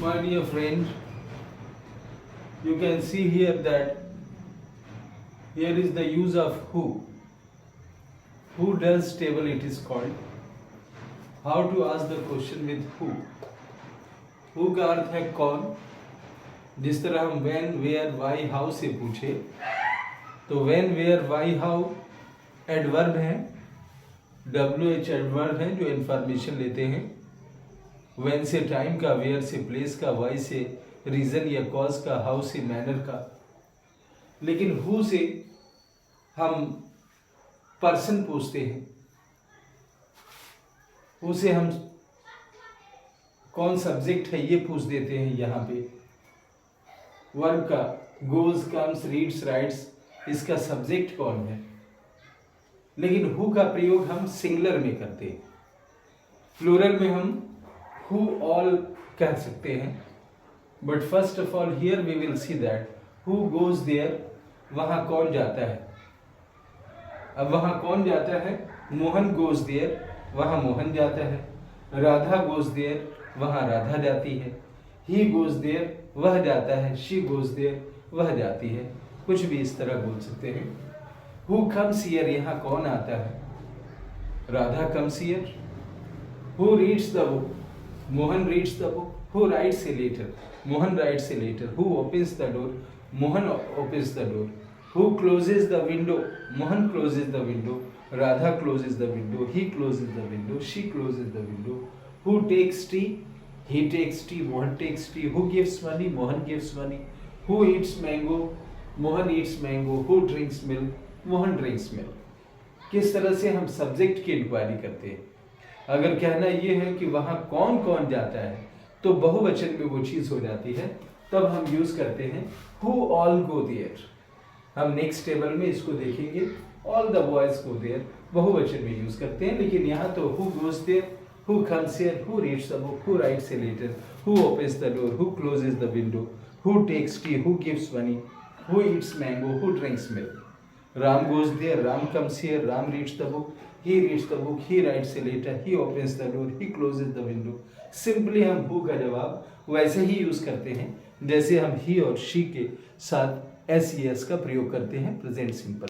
My dear friend, you can see here that here is the use of who. Who does table it is called. How to ask the question with who. Who का अर्थ है कौन. जिस तरह हम when, where, why, how से पूछे तो when, where, why, how adverb हैं. WH एडवर्ब हैं जो इंफॉर्मेशन लेते हैं. when से टाइम का, where से प्लेस का, why से रीजन या कॉज का, how से मैनर का. लेकिन who से हम पर्सन पूछते हैं. who से हम कौन सब्जेक्ट है ये पूछ देते हैं. यहाँ पे वर्ब का गोज, कम्स, रीड्स, राइट्स इसका सब्जेक्ट कौन है. लेकिन हु का प्रयोग हम सिंगुलर में करते हैं. प्लूरल में हम हु ऑल कह सकते हैं. But first of all here we will see that who goes there, वहाँ कौन जाता है. अब वहाँ कौन जाता है. मोहन गोज देयर, वहाँ मोहन जाता है. राधा गोज देयर, वहाँ राधा जाती है. ही गोज देयर, वह जाता है. शी गोज देयर, वह जाती है. कुछ भी इस तरह बोल सकते हैं. हु कम्स हियर, यहाँ कौन आता है. Radha comes here. Who reads the book, Mohan reads the book. Who writes a letter, Mohan writes a letter. Who opens the door, Mohan opens the door. Who closes the window? Mohan closes the window. Radha closes the window. He closes the window. She closes the window. Who takes tea? He takes tea. Mohan takes tea. Who gives money? Mohan gives money. Who eats mango? Mohan eats mango. Who drinks milk? Mohan drinks milk. किस तरह से हम subject की inquiry करते हैं. अगर कहना ये है कि वहाँ कौन कौन जाता है तो बहुवचन में वो चीज़ हो जाती है. तब हम यूज करते हैं who all go there. हम नेक्स्ट टेबल में इसको देखेंगे. All the boys go there बहुवचन में यूज करते हैं. लेकिन यहाँ तो who goes there, who comes here, who reads the book, who writes a letter, who opens the door, who closes the window, who takes tea, who gives money, who eats mango, who drinks milk. Ram goes there, Ram comes here, Ram reads the book, he reads the book, he writes a letter, he opens the door, he closes the window. Simply हम who का जवाब वैसे ही use करते हैं जैसे हम ही और she के साथ SES का प्रयोग करते हैं प्रेजेंट सिंपल.